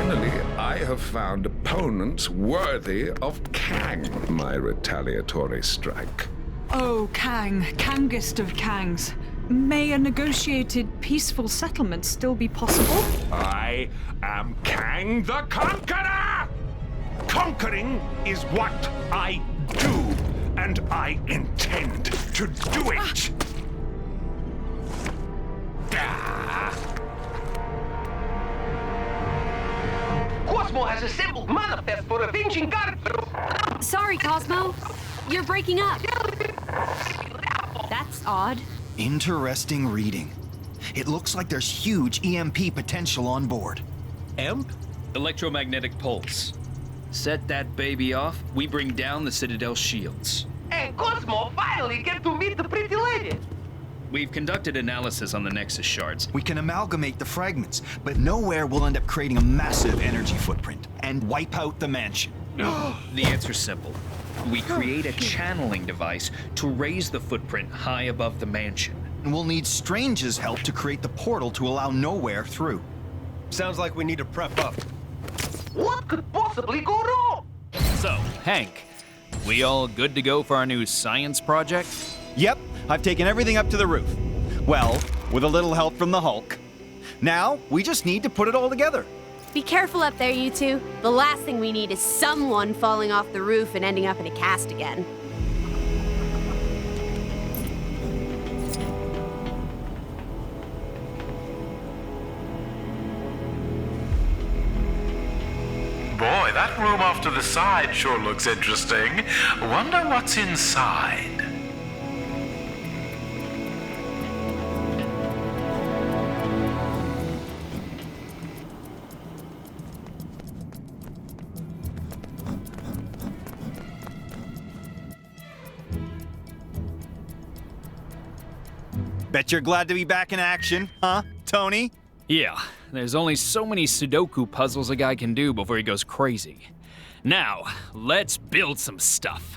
Finally, I have found opponents worthy of Kang, my retaliatory strike. Oh, Kang, Kangest of Kangs. May a negotiated peaceful settlement still be possible? I am Kang the Conqueror! Conquering is what I do, and I intend to do it! Cosmo has assembled manifest for avenging God. Sorry, Cosmo. You're breaking up. That's odd. Interesting reading. It looks like there's huge EMP potential on board. EMP? Electromagnetic pulse. Set that baby off, we bring down the Citadel's shields. And Cosmo finally get to meet the pretty lady. We've conducted analysis on the Nexus shards. We can amalgamate the fragments, but Knowhere will end up creating a massive energy footprint and wipe out the mansion. The answer's simple. We create a channeling device to raise the footprint high above the mansion. And we'll need Strange's help to create the portal to allow Knowhere through. Sounds like we need to prep up. What could possibly go wrong? So, Hank, we all good to go for our new science project? Yep, I've taken everything up to the roof. Well, with a little help from the Hulk. Now, we just need to put it all together. Be careful up there, you two. The last thing we need is someone falling off the roof and ending up in a cast again. Boy, that room off to the side sure looks interesting. Wonder what's inside. Bet you're glad to be back in action, huh, Tony? Yeah, there's only so many Sudoku puzzles a guy can do before he goes crazy. Now, let's build some stuff.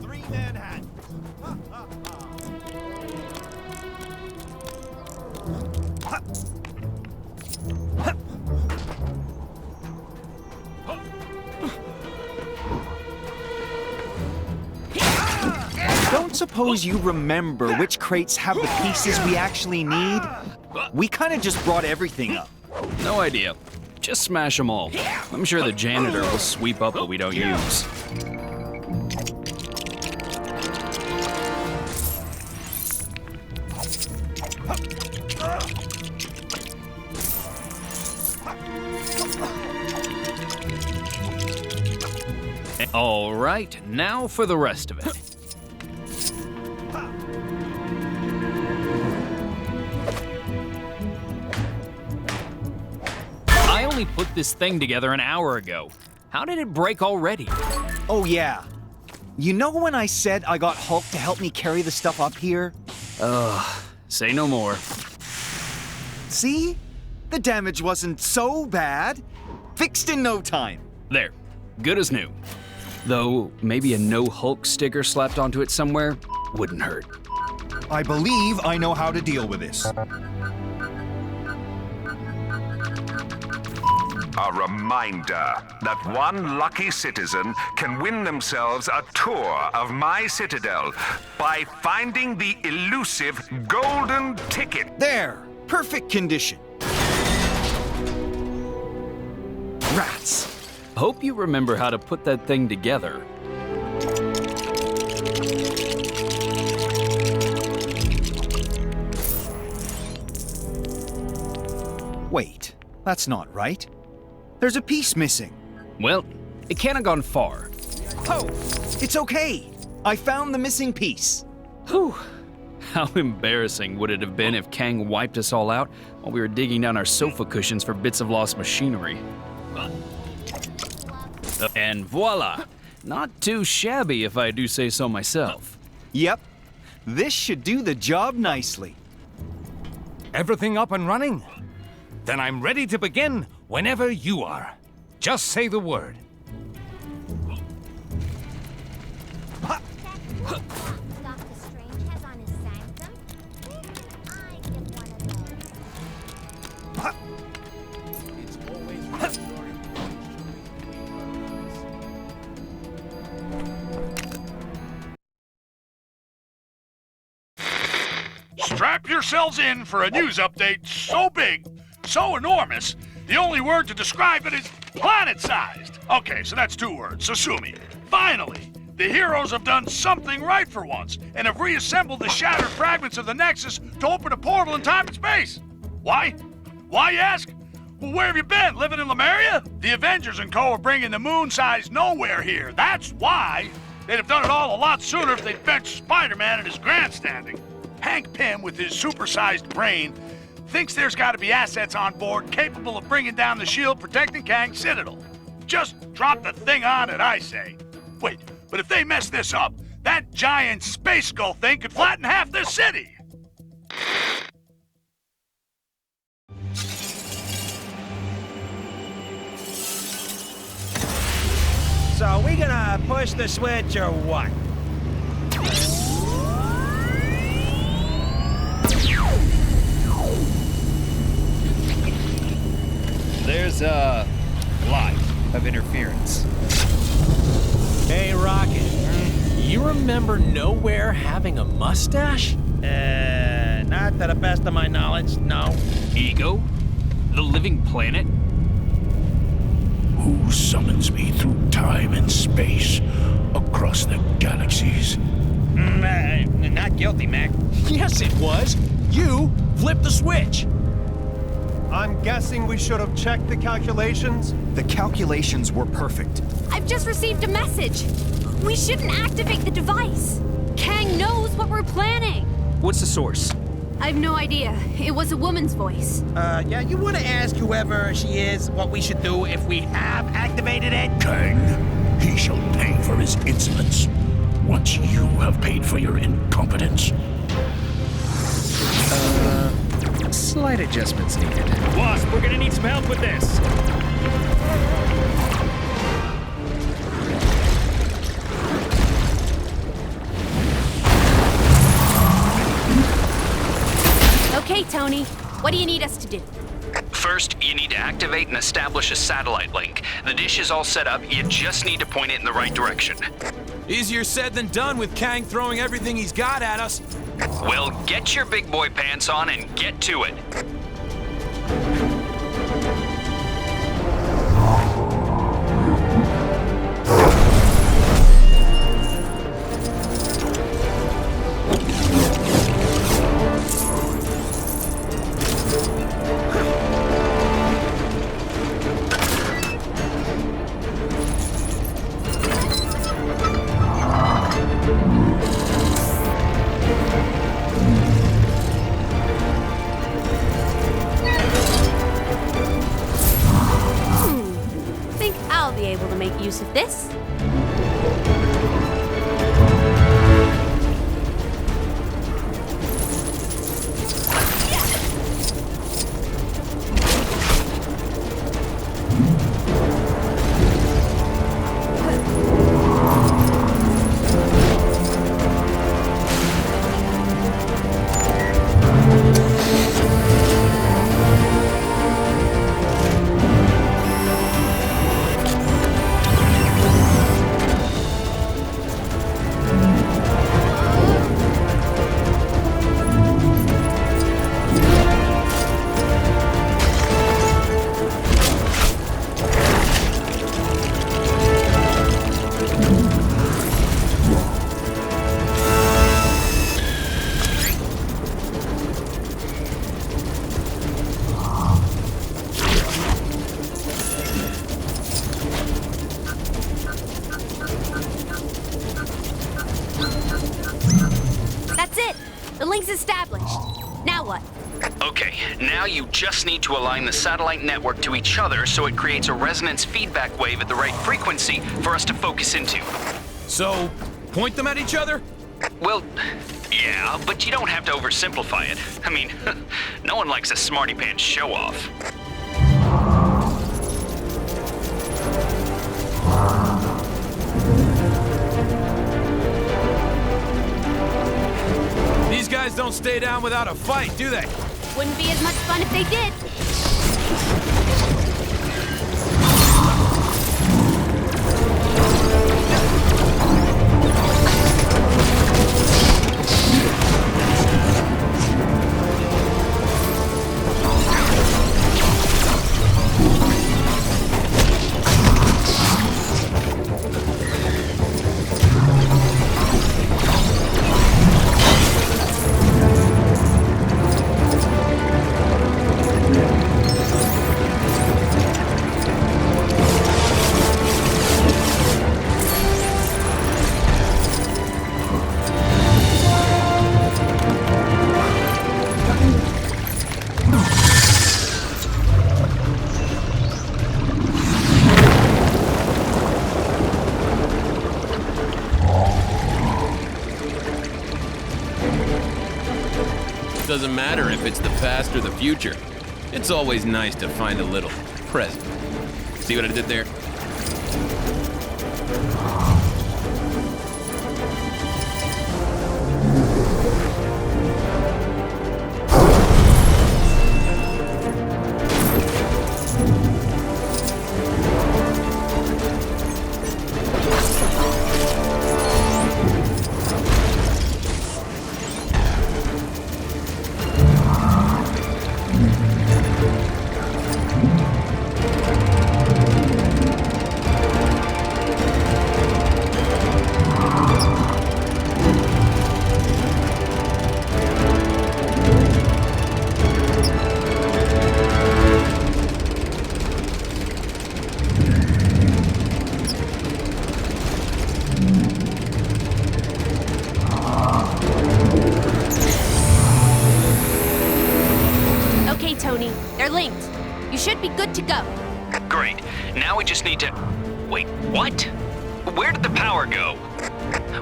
Three Manhattan. Don't suppose you remember which crates have the pieces we actually need? We kind of just brought everything up. No idea. Just smash them all. I'm sure the janitor will sweep up what we don't use. All right, now for the rest of it. I only put this thing together an hour ago. How did it break already? Oh yeah. You know when I said I got Hulk to help me carry the stuff up here? Say no more. See? The damage wasn't so bad. Fixed in no time. There, good as new. Though, maybe a no Hulk sticker slapped onto it somewhere wouldn't hurt. I believe I know how to deal with this. A reminder that one lucky citizen can win themselves a tour of my citadel by finding the elusive golden ticket. There! Perfect condition. Rats! Hope you remember how to put that thing together. Wait, that's not right. There's a piece missing. Well, it can't have gone far. Oh, it's okay. I found the missing piece. Whew. How embarrassing would it have been if Kang wiped us all out while we were digging down our sofa cushions for bits of lost machinery. And voila! Not too shabby if I do say so myself. Yep. This should do the job nicely. Everything up and running? Then I'm ready to begin whenever you are. Just say the word. Dr. Strange has on his sanctum? Where can I get one of those? It's always Strap yourselves in for a news update so big, so enormous, the only word to describe it is planet-sized. Okay, so that's 2 words, Sasumi. Finally, the heroes have done something right for once and have reassembled the shattered fragments of the Nexus to open a portal in time and space. Why? Why, you ask? Well, where have you been? Living in Lemuria? The Avengers and co. are bringing the moon-sized Knowhere here. That's why. They'd have done it all a lot sooner if they'd benched Spider-Man and his grandstanding. Hank Pym, with his supersized brain, thinks there's got to be assets on board capable of bringing down the shield protecting Kang's Citadel. Just drop the thing on it, I say. Wait, but if they mess this up, that giant space skull thing could flatten half this city! So, we gonna push the switch or what? There's a lot of interference. Hey, Rocket. You remember Knowhere having a mustache? Not to the best of my knowledge, no. Ego? The living planet? Who summons me through time and space across the galaxies? Not guilty, Mac. Yes, it was. You flipped the switch. I'm guessing we should have checked the calculations. The calculations were perfect. I've just received a message. We shouldn't activate the device. Kang knows what we're planning. What's the source? I have no idea. It was a woman's voice. Yeah, you wanna ask whoever she is what we should do if we have activated it? Kang, he shall pay for his insolence once you have paid for your incompetence. Slight adjustments needed. Wasp, we're gonna need some help with this. Okay, Tony. What do you need us to do? First, you need to activate and establish a satellite link. The dish is all set up, you just need to point it in the right direction. Easier said than done with Kang throwing everything he's got at us. Well, get your big boy pants on and get to it. Able to make use of this. The link's established. Now what? Okay, now you just need to align the satellite network to each other so it creates a resonance feedback wave at the right frequency for us to focus into. So, point them at each other? Well, yeah, but you don't have to oversimplify it. I mean, no one likes a smarty pants show-off. These guys don't stay down without a fight, do they? Wouldn't be as much fun if they did. Doesn't matter if it's the past or the future. It's always nice to find a little present. See what I did there? Okay, Tony, they're linked. You should be good to go. Great. Now we just need to... Wait, what? Where did the power go?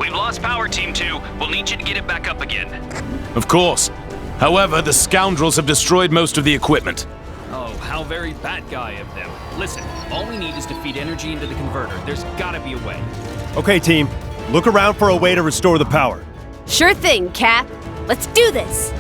We've lost power, Team 2. We'll need you to get it back up again. Of course. However, the scoundrels have destroyed most of the equipment. Oh, how very bad guy of them. Listen, all we need is to feed energy into the converter. There's gotta be a way. Okay, team. Look around for a way to restore the power. Sure thing, Cap. Let's do this!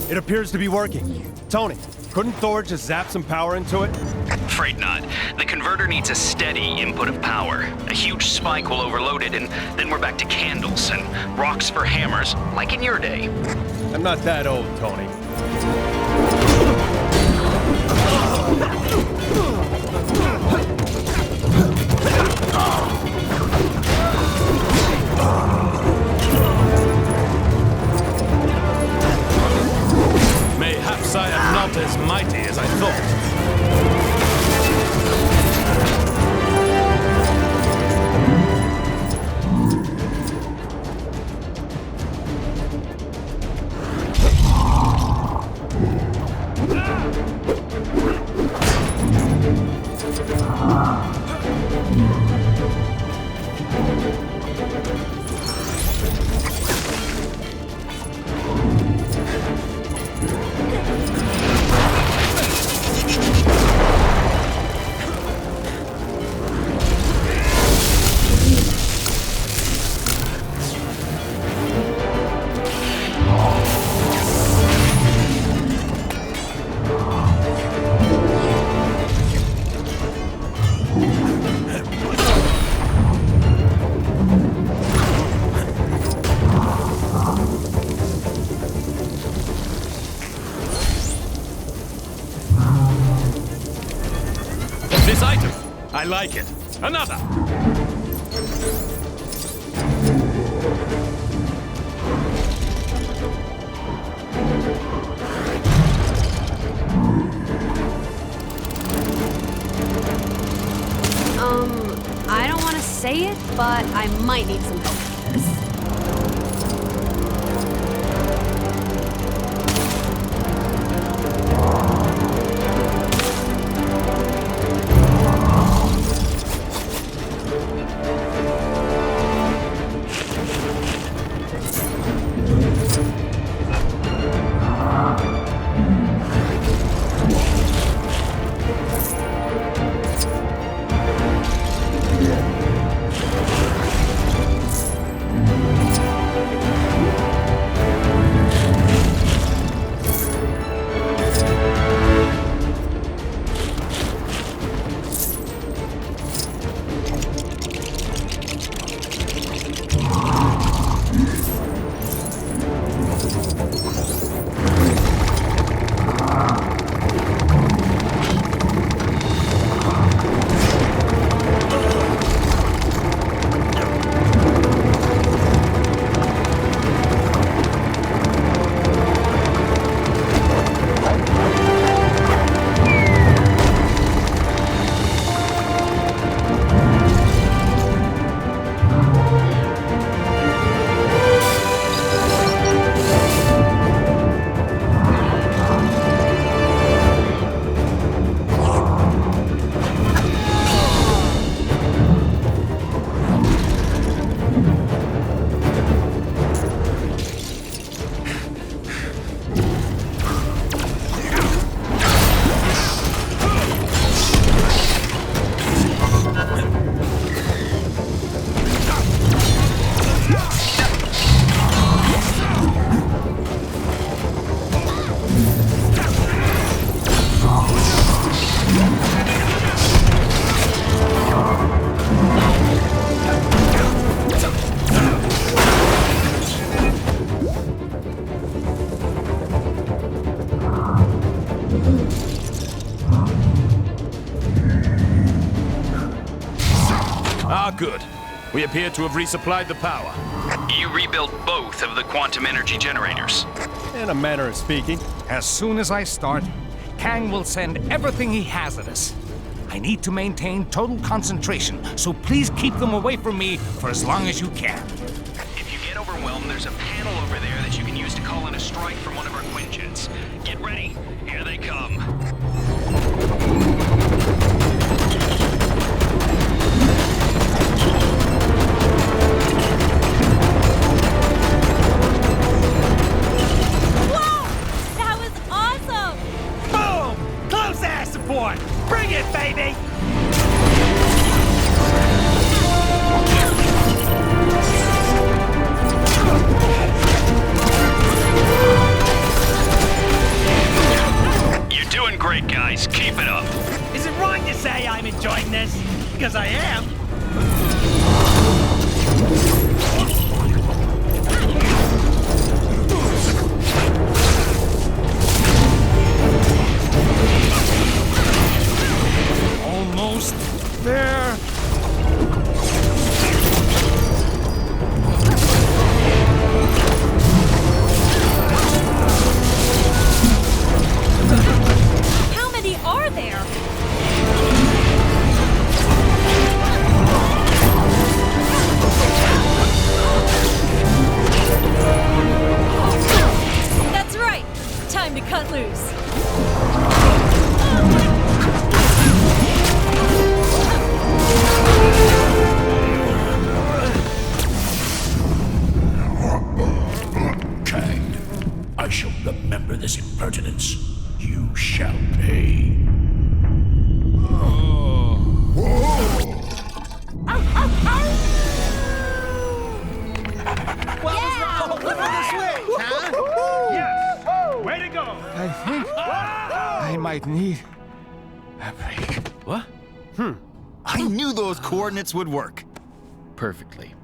It appears to be working. Tony, couldn't Thor just zap some power into it? Afraid not. The converter needs a steady input of power. A huge spike will overload it, and then we're back to candles and rocks for hammers, like in your day. I'm not that old, Tony. Mayhaps I am not as mighty as I thought. I like it. Another! I don't want to say it, but I might need some help with this. Good. We appear to have resupplied the power. You rebuilt both of the quantum energy generators. In a manner of speaking. As soon as I start, Kang will send everything he has at us. I need to maintain total concentration, so please keep them away from me for as long as you can. If you get overwhelmed, there's a panel over there that you can use to call in a strike from one of our Quinjets. Get ready. Here they come. Bring it, baby! You're doing great, guys. Keep it up. Is it wrong to say I'm enjoying this? Because I am. Almost there. How many are there? That's right. Time to cut loose. I shall remember this impertinence. You shall pay. What was wrong? Flip the switch, huh? Yes! Way to go! I think I might need a break. What? I knew those coordinates would work. Perfectly.